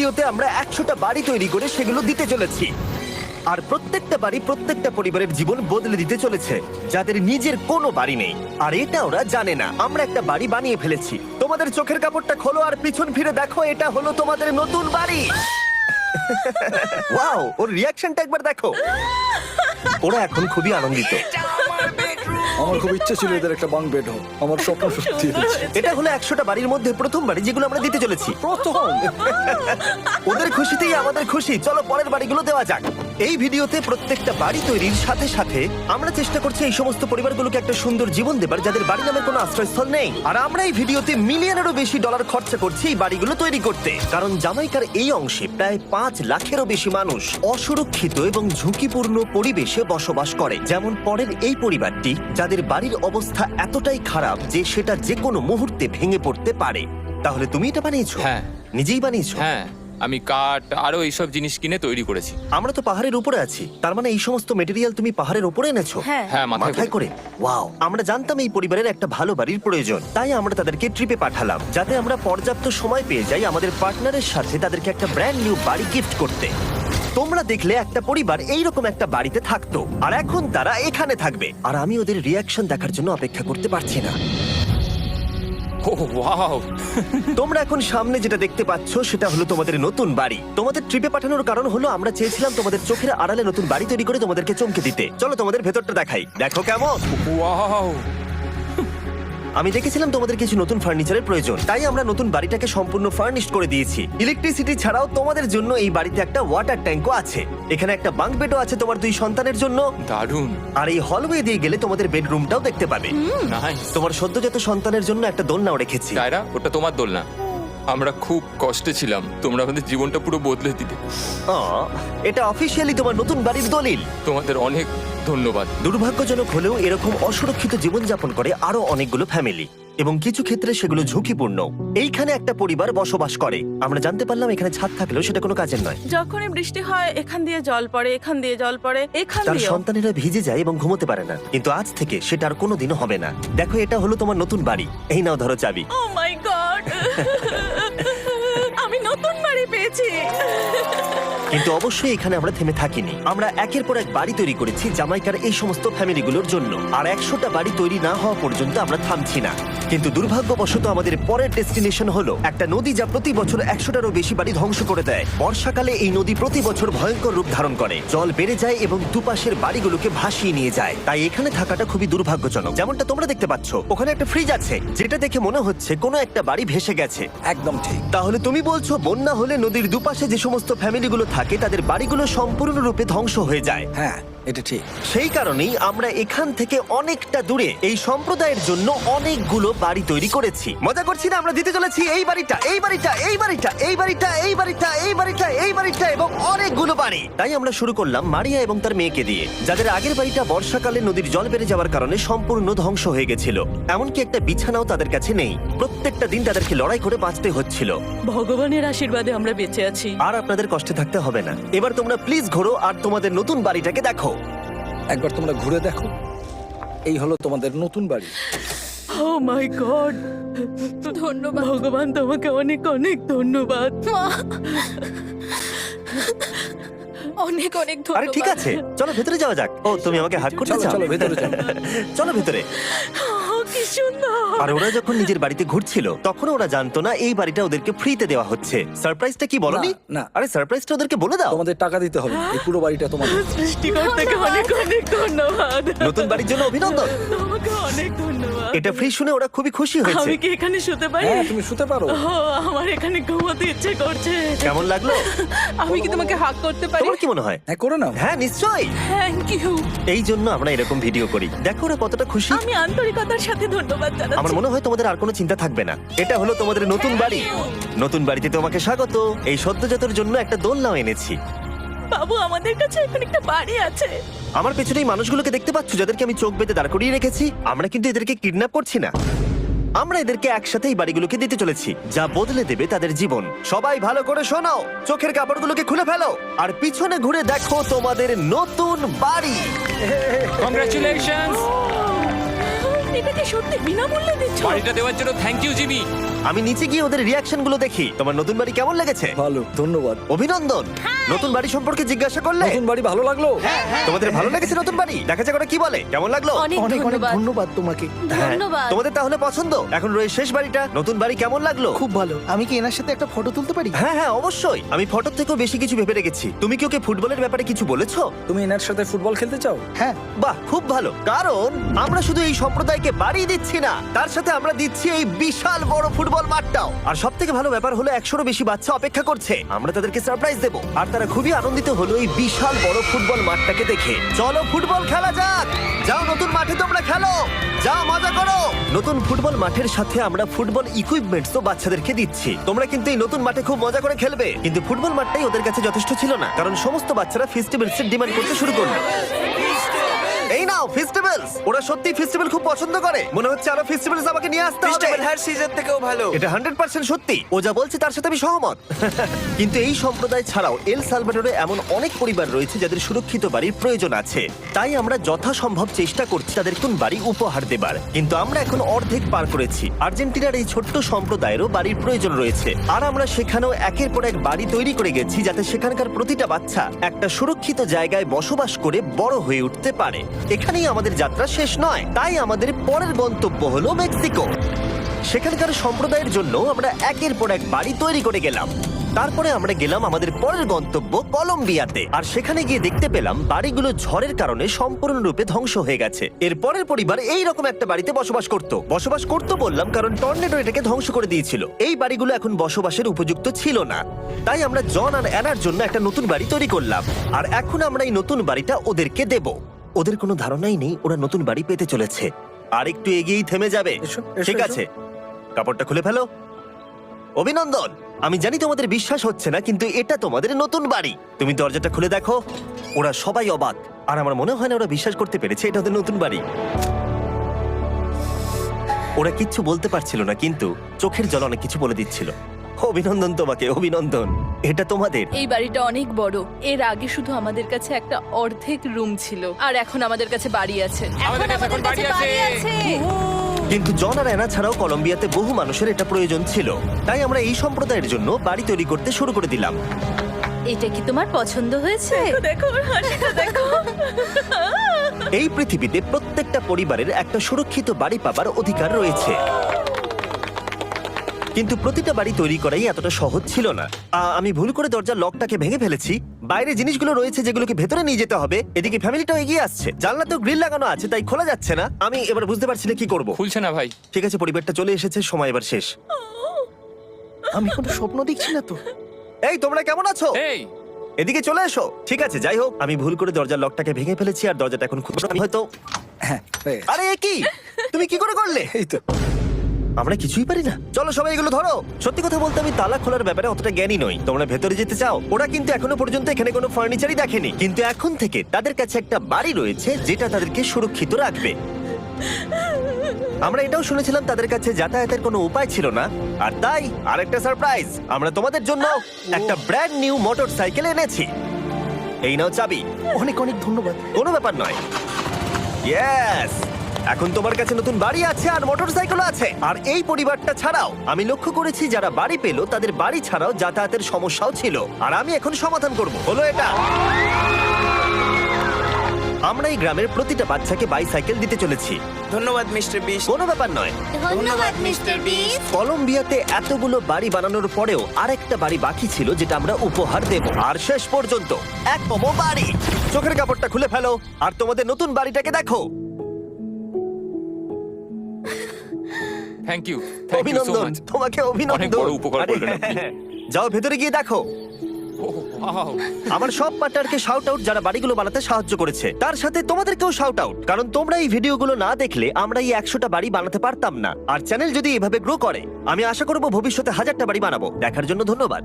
ভিডিওতে আমরা 100টা বাড়ি তৈরি করে সেগুলো দিতে চলেছি। আর প্রত্যেকটা বাড়ি প্রত্যেকটা পরিবারের জীবন বদলে দিতে চলেছে, যাদের নিজের কোনো বাড়ি নেই। আর এটা ওরা জানে না। আমরা একটা বাড়ি বানিয়ে ফেলেছি। তোমাদের চোখের কাপড়টা খোলো আর পিছন ফিরে দেখো, এটা হলো তোমাদের নতুন বাড়ি। ওয়াও, ওর রিয়াকশনটা একবার দেখো। ওরা এখন খুবই আনন্দিত। আমার খুব ইচ্ছে ছিল এদের একটা বাঙ্ক বেড হোক, আমার স্বপ্ন সত্যি হয়েছে। এটা হলো 100টা বাড়ির মধ্যে প্রথম বাড়ি যেগুলো আমরা দিতে চলেছি। প্রথম ওদের খুশিতেই আমাদের খুশি। চলো পরের বাড়িগুলো দেওয়া যাক। এই ভিডিওতে প্রত্যেকটা বাড়ি তৈরির সাথে সাথে আমরা চেষ্টা করছি এই সমস্ত পরিবারগুলোকে একটা সুন্দর জীবন দেবার যাদের বাড়ি নামে কোনো আশ্রয়স্থল নেই। আর আমরা এই ভিডিওতে মিলিয়নেরও বেশি ডলার খরচা করছি এই বাড়িগুলো তৈরি করতে, কারণ জামাইকার এই অংশে প্রায় 5 লাখেরও বেশি মানুষ অসুরক্ষিত এবং ঝুঁকিপূর্ণ পরিবেশে বসবাস করে। যেমন পরের এই পরিবারটি, যাদের বাড়ির অবস্থা এতটাই খারাপ যে সেটা যে কোনো মুহূর্তে ভেঙে পড়তে পারে। তাহলে তুমি এটা বানিয়েছো? হ্যাঁ। নিজেই বানিয়েছো? হ্যাঁ, আমি কাঠ আরো এইসব জিনিস কিনে তৈরি করেছি। আমরা তো পাহাড়ের উপরে আছি, তার মানে এই সমস্ত মেটেরিয়াল তুমি পাহাড়ের উপরে এনেছো? হ্যাঁ। হ্যাঁ, মাথায় করে। ওয়াও, আমরা জানতাম এই পরিবারের একটা ভালো বাড়ির প্রয়োজন, তাই আমরা তাদেরকে ট্রিপে পাঠালাম যাতে আমরা পর্যাপ্ত সময় পেয়ে যাই আমাদের পার্টনারের সাথে তাদেরকে একটা ব্র্যান্ড নিউ বাড়ি গিফট করতে। তোমরা দেখলে একটা পরিবার এইরকম একটা বাড়িতে থাকতো, আর এখন তারা এখানে থাকবে। আর আমি ওদের রিয়াকশন দেখার জন্য অপেক্ষা করতে পারছি না। ও ওয়াও, তোমরা এখন সামনে যেটা দেখতে পাচ্ছ সেটা হলো তোমাদের নতুন বাড়ি। তোমাদের ট্রিপে পাঠানোর কারণ হলো আমরা চেয়েছিলাম তোমাদের চোখের আড়ালে নতুন বাড়ি তৈরি করে তোমাদেরকে চমকে দিতে। চলো তোমাদের ভেতরটা দেখাই, দেখো কেমন। ওয়াও। আমি দেখেছিলাম তোমাদের কিছু নতুন ফার্নিচারের প্রয়োজন, তাই আমরা নতুন বাড়িটাকে সম্পূর্ণ ফার্নিশড করে দিয়েছি। ইলেকট্রিসিটি ছাড়াও তোমাদের জন্য এই বাড়িতে একটা ওয়াটার ট্যাঙ্কও আছে। এখানে একটা বাঙ্ক বেডও আছে তোমার 2 সন্তানের জন্য। দারুণ। আর এই হলওয়ে দিয়ে গেলে তোমাদের বেডরুমটাও দেখতে পাবে। নাইস। তোমার সদ্যজাত সন্তানের জন্য একটা দোলনাও রেখেছি। টায়রা, ওটা তোমার দোল না। আমরা খুব কষ্টে ছিলাম, তোমরা আমাদের জীবনটা পুরো বদলে দিলে। এটা অফিসিয়ালি তোমার নতুন বাড়ির দলিল। তোমাদের অনেক ধন্যবাদ। দুর্ভাগ্যজনক হলেও এরকম অসুরক্ষিত জীবনযাপন করে আরো অনেকগুলো ফ্যামিলি, এবং কিছু ক্ষেত্রে সেগুলো ঝুঁকিপূর্ণ। এইখানে একটা পরিবার বসবাস করে। আমরা জানতে পারলাম এখানে ছাদ থাকলেও সেটা কোনো কাজের নয়। যখনই বৃষ্টি হয় এখান দিয়ে জল পড়ে, এখান দিয়ে জল পড়ে, এখান তার দিয়ে। সন্তানেরা ভিজে যায় এবং ঘুমোতে পারে না, কিন্তু আজ থেকে সেটা আর কোনোদিনও হবে না। দেখো, এটা হলো তোমার নতুন বাড়ি। এই নাও, ধরো চাবি। ও মাই গড, আমি নতুন বাড়ি পেয়েছি। কিন্তু অবশ্যই এখানে আমরা থেমে থাকিনি। আমরা একের পর এক বাড়ি তৈরি করেছি জামাইকার এই সমস্ত ফ্যামিলিগুলোর জন্য। আর 100টা বাড়ি তৈরি না হওয়া পর্যন্ত আমরা থামছি না। কিন্তু দুর্ভাগ্যবশত আমাদের পরের ডেস্টিনেশন হলো একটা নদী যা প্রতি বছর 100টারও বেশি বাড়ি ধ্বংস করে দেয়। বর্ষাকালে এই নদী প্রতি বছর ভয়ঙ্কর রূপ ধারণ করে, জল বেড়ে যায় এবং দুপাশের বাড়িগুলোকে ভাসিয়ে নিয়ে যায়। তাই এখানে থাকাটা খুবই দুর্ভাগ্যজনক। যেমনটা তোমরা দেখতে পাচ্ছ, ওখানে একটা ফ্রিজ আছে যেটা দেখে মনে হচ্ছে কোনো একটা বাড়ি ভেসে গেছে। একদম ঠিক। তাহলে তুমি বলছো বন্যা হলে নদীর দুপাশে যে সমস্ত ফ্যামিলিগুলো থাকে তাদের বাড়িগুলো সম্পূর্ণরূপে ধ্বংস হয়ে যায়। হ্যাঁ, এটা ঠিক। সেই কারণেই আমরা এখান থেকে অনেকটা দূরে এই সম্প্রদায়ের জন্য অনেকগুলো বাড়ি তৈরি করেছি। মজা করছি না? আমরা দিতে চলেছি এই বাড়িটা, এই বাড়িটা, এই বাড়িটা, এই বাড়িটা, এই বাড়িটা, এই বাড়িটা, এই বাড়িটা এবং অনেকগুলো বাড়ি। তাই আমরা শুরু করলাম মারিয়া এবং তার মেয়েকে দিয়ে, যাদের আগের বাড়িটা বর্ষাকালে নদীর জল বেড়ে যাওয়ার কারণে সম্পূর্ণ ধ্বংস হয়ে গেছিল। এমনকি একটা বিছানাও তাদের কাছে নেই। প্রত্যেকটা দিন তাদেরকে লড়াই করে বাঁচতে হচ্ছিল। ভগবানের আশীর্বাদে আমরা বেঁচে আছি। আর আপনাদের কষ্টে থাকতে হবে না। এবার তোমরা প্লিজ ঘোরো আর তোমাদের নতুন বাড়িটাকে দেখো। একবার তোমরা ঘুরে দেখো, এই হলো তোমাদের নতুন বাড়ি। ও মাই গড, ধন্যবাদ ভগবান, তোমাকে অনেক অনেক ধন্যবাদ। অনেক অনেক আরে ধন্যবাদ। ঠিক আছে, চলো ভেতরে যাওয়া যাক। ও, তুমি আমাকে হাত করতে চলো চাও? চলো ভেতরে চলো। চলো ভেতরে। ও, কি সুন্দর। আর ওরা যখন নিজের বাড়িতে ঘুরছিল তখন ওরা জানতো না এই বাড়িটা ওদেরকে ফ্রিতে দেওয়া হচ্ছে। সারপ্রাইজটা কি বলনি? না, না। আরে সারপ্রাইজটা ওদেরকে বলে দাও। তোমাদের টাকা দিতে হবে, এই পুরো বাড়িটা তোমাদের। সৃষ্টিকর্তাকে অনেক অনেক ধন্যবাদ। নতুন বাড়ির জন্য অভিনন্দন। তোমাকে অনেক ধন্যবাদ। এটা ফ্রি শুনে ওরা খুবই খুশি হয়েছে। আমি কি এখানে শুতে পারি? হ্যাঁ, তুমি শুতে পারো। ও, আমার এখানে ঘুমোতে ইচ্ছে করছে। কেমন লাগলো? আমি কি তোমাকে হাগ করতে পারি? তোমার কি মনে হয়? হ্যাঁ, করে নাও। হ্যাঁ, নিশ্চয়ই। Thank you. এই জন্য আমরা এরকম ভিডিও করি। দেখো ওরা কতটা খুশি। আমি আন্তরিকতার সাথে ধন্যবাদ আমার জানাচ্ছি। মনে হয় তোমাদের আর কোনো চিন্তা থাকবে না। এটা হলো তোমাদের নতুন বাড়ি। নতুন বাড়িতে তোমাকে স্বাগত। এই সদ্যজাতর জন্য একটা দোলনাও এনেছি। বাবু, আমাদের কাছে এখন একটা বাড়ি আছে। আমার পেছনে এই মানুষগুলোকে দেখতে পাচ্ছ যাদেরকে আমি চোখ বেঁধে দাঁড় করিয়ে রেখেছি? আমরা কিন্তু এদেরকে কিডন্যাপ করছি না। আমরা এদেরকে একসাথে এই বাড়িগুলোকে দিতে চলেছি, যা বদলে দেবে তাদের জীবন। সবাই ভালো করে শোনাও, চোখের কাপড়গুলোকে খুলে ফেলো আর পিছনে ঘুরে দেখো তোমাদের নতুন বাড়ি। কংগ্রাচুলেশনস। এটাকে সত্যি বিনামূল্যে দিচ্ছ? বাড়িটা দেওয়ার জন্য থ্যাংক ইউ জিমি। আমি নিচে গিয়ে ওদের রিয়াকশন গুলো দেখি। তোমার নতুন বাড়ি কেমন লেগেছে? ভালো, ধন্যবাদ। অভিনন্দন। নতুন বাড়ি সম্পর্কে জিজ্ঞাসা করলে? নতুন বাড়ি ভালো লাগলো? তোমাদের ভালো লেগেছে নতুন বাড়ি? দেখা যাক ওরা কি বলে। কেমন লাগলো? অনেক অনেক অনেক ধন্যবাদ। ধন্যবাদ তোমাকে। হ্যাঁ, ধন্যবাদ। তোমাদের তাহলে পছন্দ? এখন রয়েছে শেষ বাড়িটা। নতুন বাড়ি কেমন লাগলো? খুব ভালো। আমি কি এনার সাথে একটা ফটো তুলতে পারি? হ্যাঁ হ্যাঁ অবশ্যই। আমি ফটোর থেকেও বেশি কিছু ভেবে রেখেছি। তুমি কি ওকে ফুটবলের ব্যাপারে কিছু বলেছো? তুমি এনার সাথে ফুটবল খেলতে চাও? হ্যাঁ। বাহ, খুব ভালো। কারণ আমরা শুধু এই সম্প্রদায়কে বাড়ি দিচ্ছি না, তার সাথে আমরা দিচ্ছি এই বিশাল বড় ফুটবল মাঠটাও। আর সব থেকে ভালো ব্যাপার হলো 100-রও বেশি বাচ্চা অপেক্ষা করছে। আমরা তাদেরকে সারপ্রাইজ দেবো, আর তারা খুবই আনন্দিত হলো এই বিশাল বড় ফুটবল মাঠটাকে দেখে। চলো ফুটবল খেলা যাক। যাও নতুন মাঠে তোমরা খেলো, যাও মজা করো। নতুন ফুটবল মাঠের সাথে আমরা ফুটবল ইকুইপমেন্টসও বাচ্চাদেরকে দিচ্ছি। তোমরা কিন্তু এই নতুন মাঠে খুব মজা করে খেলবে। কিন্তু ফুটবল মাঠটাই ওদের কাছে যথেষ্ট ছিল না, কারণ সমস্ত বাচ্চারা ফেস্টিভ্যালসের ডিমান্ড করতে শুরু করলো। এই নাও ফেস্টিভ্যালস। ওরা সত্যি ফেস্টিভ্যাল খুব পছন্দ করে। মনে হচ্ছে আরো ফেস্টিভ্যালস আমাকে নিয়ে আসতে হবে। হ্যার সিজন থেকেও ভালো। এটা 100% সত্যি। ও যা বলছে তার সাথে আমি সহমত। কিন্তু এই সম্প্রদায় ছাড়াও এল সালভাডোরে এমন অনেক পরিবার রয়েছে যাদের সুরক্ষিত বাড়ির প্রয়োজন আছে। তাই আমরা যথাসম্ভব চেষ্টা করছি তাদের কোন বাড়ি উপহার দেবার। কিন্তু আমরা এখন অর্ধেক পার করেছি। আর্জেন্টিনার এই ছোট্ট সম্প্রদায়েরও বাড়ির প্রয়োজন রয়েছে, আর আমরা সেখানেও একের পর এক বাড়ি তৈরি করে গেছি যাতে সেখানকার প্রতিটা বাচ্চা একটা সুরক্ষিত জায়গায় বসবাস করে বড় হয়ে উঠতে পারে। এখানেই আমাদের যাত্রা শেষ নয়, তাই আমাদের পরের গন্তব্য হলো মেক্সিকো। সেখানকার সম্প্রদায়ের জন্য আমরা একের পর এক বাড়ি তৈরি করে গেলাম। তারপরে আমরা গেলাম আমাদের পরের গন্তব্য কলম্বিয়াতে, আর সেখানে গিয়ে দেখতে পেলাম বাড়িগুলো ঝড়ের কারণে সম্পূর্ণরূপে ধ্বংস হয়ে গেছে। এর পরের পরিবার এই রকম একটা বাড়িতে বসবাস করত বললাম কারণ টর্নেডো এটাকে ধ্বংস করে দিয়েছিল। এই বাড়িগুলো এখন বসবাসের উপযুক্ত ছিল না, তাই আমরা জন আর অ্যানার জন্য একটা নতুন বাড়ি তৈরি করলাম। আর এখন আমরা এই নতুন বাড়িটা ওদেরকে দেব। ওদের কোনো ধারণাই নেই ওরা নতুন বাড়ি পেতে চলেছে। আর একটু এগিয়েই থেমে যাবে। এসো, এসো, ঠিক এসো। আছে, কাপড়টা খুলে ফেলো। অভিনন্দন। আমি জানি তোমাদের বিশ্বাস হচ্ছে না, কিন্তু এটা তোমাদের নতুন বাড়ি। তুমি দরজাটা খুলে দেখো। ওরা সবাই অবাক, আর আমার মনে হয় না ওরা বিশ্বাস করতে পেরেছে এটা ওদের নতুন বাড়ি। ওরা কিচ্ছু বলতে পারছিল না, কিন্তু চোখের জল অনেক কিছু বলে দিচ্ছিল। অভিনন্দন তোমাকে, অভিনন্দন। এটা তোমাদের। এই বাড়িটা অনেক বড়। এর আগে শুধু আমাদের কাছে একটা অর্ধেক রুম ছিল, আর এখন আমাদের কাছে বাড়ি আছে। আমাদের কাছে এখন বাড়ি আছে। কিন্তু জন আর অ্যানা ছাড়াও কলম্বিয়াতে বহু মানুষের এটা প্রয়োজন ছিল, তাই আমরা এই সম্প্রদায়ের জন্য বাড়ি তৈরি করতে শুরু করে দিলাম। এটা কি তোমার পছন্দ হয়েছে? দেখো ওর হাসিটা দেখো। এই পৃথিবীতে প্রত্যেকটা পরিবারের একটা সুরক্ষিত বাড়ি পাবার অধিকার রয়েছে, কিন্তু প্রতিটা বাড়ি তৈরি করাই এতটা সহজ ছিল না। আমি ভুল করে দরজার লকটাকে ভেঙে ফেলেছি। বাইরে জিনিসগুলো রয়েছে যেগুলোকে ভেতরে নিয়ে যেতে হবে। এদিকে ফ্যামিলিটাও এগিয়ে আসছে। জানলাতেও গ্রিল লাগানো আছে, তাই খোলা যাচ্ছে না। আমি এবার বুঝতে পারছি না কি করব। খুলছে না ভাই। ঠিক আছে, পরিবারটা চলে এসেছে, সময় এবার শেষ। আমি কোনো স্বপ্ন দেখছি না তো। এই তোমরা কেমন আছো? এই এদিকে চলে এসো। ঠিক আছে, যাই হোক, আমি ভুল করে দরজার লকটাকে ভেঙে ফেলেছি, আর দরজাটা এখন খুলছে না হয়তো। হ্যাঁ, হয়ে গেছে। আরে এ কি, তুমি কি করে করলে? এই তো। আমরা কিছুই পারি না। চলো সবাই এগুলো ধরো। সত্যি কথা বলতে আমি তালা খোলার ব্যাপারে অতটা জ্ঞানী নই। তোমরা ভেতরে যেতে চাও? ওরা কিন্তু এখনো পর্যন্ত এখানে কোনো ফার্নিচারই দেখেনি, কিন্তু এখন থেকে তাদের কাছে একটা বাড়ি রয়েছে যেটা তাদেরকে সুরক্ষিত রাখবে। আমরা এটাও শুনেছিলাম তাদের কাছে যাতায়াতের কোনো উপায় ছিল না, আর তাই আরেকটা সারপ্রাইজ, আমরা তোমাদের জন্য একটা ব্র্যান্ড নিউ মোটরসাইকেল এনেছি। এই নাও চাবি। অনেক অনেক ধন্যবাদ। কোনো ব্যাপার নয়। ইয়েস, এখন তোমার কাছে নতুন বাড়ি আছে আর মোটরসাইকেলও আছে। আর এই পরিবারটা ছাড়াও আমি লক্ষ্য করেছি যারা বাড়ি পেল তাদের বাড়ি ছাড়াও যাতায়াতের সমস্যাও ছিল, আর আমি এখন সমাধান করব। হলো এটা। আমরা এই গ্রামের প্রতিটা বাচ্চাকে বাইসাইকেল দিতে চলেছি। ধন্যবাদ মিস্টার বিশ। কোনো ব্যাপার নয়। ধন্যবাদ মিস্টার বিস্ট। কলম্বিয়াতে এতগুলো বাড়ি বানানোর পরেও আরেকটা বাড়ি বাকি ছিল যেটা আমরা উপহার দেব। আর শেষ পর্যন্ত এক বাড়ি। চোখের কাপড়টা খুলে ফেলো আর তোমাদের নতুন বাড়িটাকে দেখো। Thank you, thank you so অভিনন্দন মাচ। তোমাকে, অভিনন্দন। অনেক বড় উপকার করলেন আপনি। যাও ভেতরে গিয়ে দেখো। ওয়াও, আমার সব পার্টনারকে শাউট আউট যারা বাড়িগুলো বানাতে সাহায্য করেছে। তার সাথে তোমাদেরকেও শাউট আউট, কারণ তোমরা এই ভিডিওগুলো না দেখলে আমরা এই 100টা বাড়ি বানাতে পারতাম না। আর চ্যানেল যদি এভাবে গ্রো করে, আমি আশা করব ভবিষ্যতে 1000টা বাড়ি বানাবো। দেখার জন্য ধন্যবাদ।